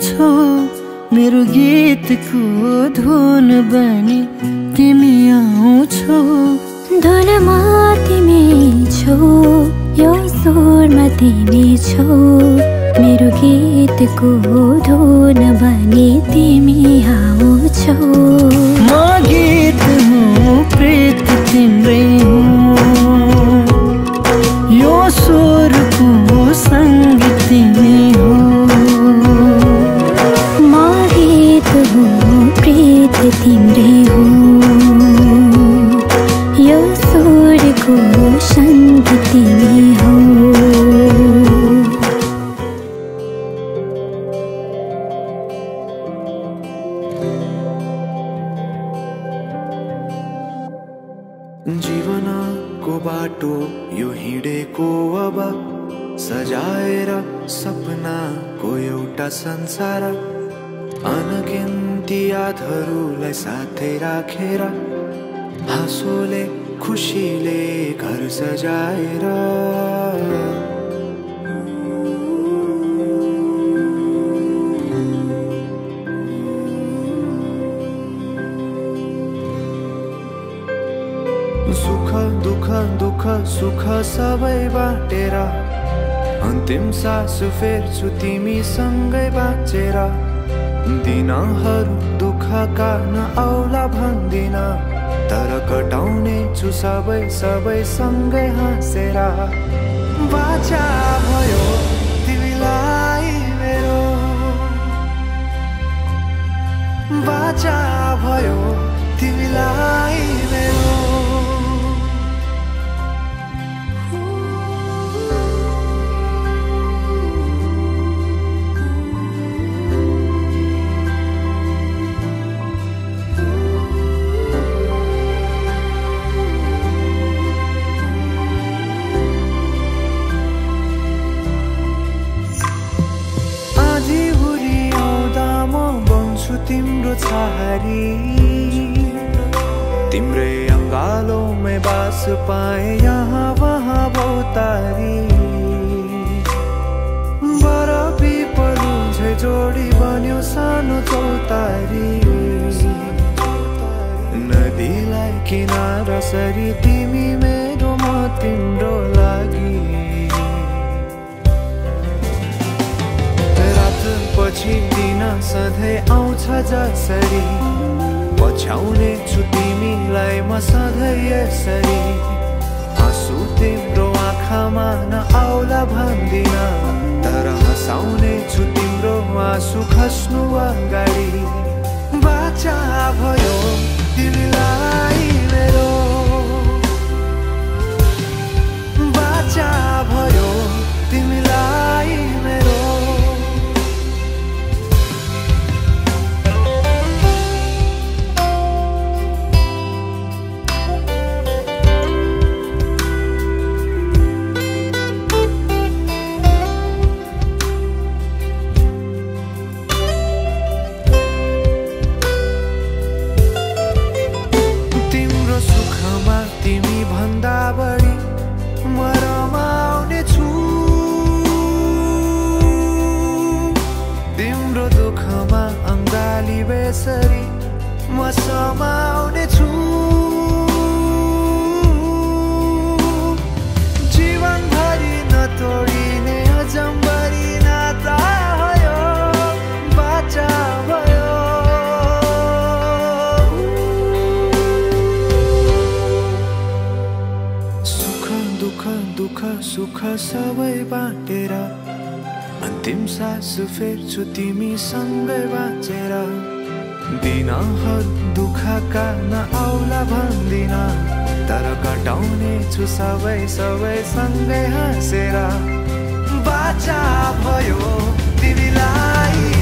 छौ मेरो गीतको धुन बनी तिमी आउँछौ धुनमा तिमी छौ यो स्वरमा तिमी छौ मेरो गीतको धुन बनी तिमी आउँछौ म गीत हुँ प्रीत तिम्रै हुँ यो स्वरको सङ्गीत तिमी हो म गीत हुँ प्रीत तिम्रै हुँ यो स्वरको सङ्गीत तिमी हो जीवनको बाटो यो हिँडेको अब सजाएर सपनाको एउटा संसार अनगिन्ती यादहरूलाई साथै राखेर हाँसोले खुसीले घर सजाएर सुख दुख दुख सुख सबै बाटेर अन्तिम सास फेर्छु तिमीसँगै बाँचेर दिनहरू दुःखका नआउला भन्दिन तर कटाउने छु सबै सबै सँगै हाँसेर बाचा भयो तिमीलाई मेरो बाचा भयो तिमीलाई मेरो तिम्रो छहारी तिम्रै अङ्गालोमै बास पाए यहाँ वहाँ बहुतारी बर पिपलु झै जोडी बन्यो सानो चौतारी नदीलाई किनारा सरी तिमी मेरो म तिम्रो लागि पछि दिन सधैँ आउँछ जसरी पछ्याउने छु तिमीलाई म सधैँ यसरी आँसु तिम्रो आँखामा नआउला भन्दिन तर हँसाउने छु तिम्रो आँसु खस्नु अगाडि बाचा भयो तिमीलाई मेरो बाचा भयो तिमीलाई मेरो बेसरी म समाउने छु जीवनभरि नतोडिने अजम्बरी नाता भयो बाचा भयो सुख दुख दुख सुख सबै बाटेर अन्तिम सास फेर्छु तिमीसँगै बाँचेर दिनहरू दुःखका नआउला भन्दिन तर कटाउने छु सबै सबै सँगै हाँसेर बाचा भयो तिमीलाई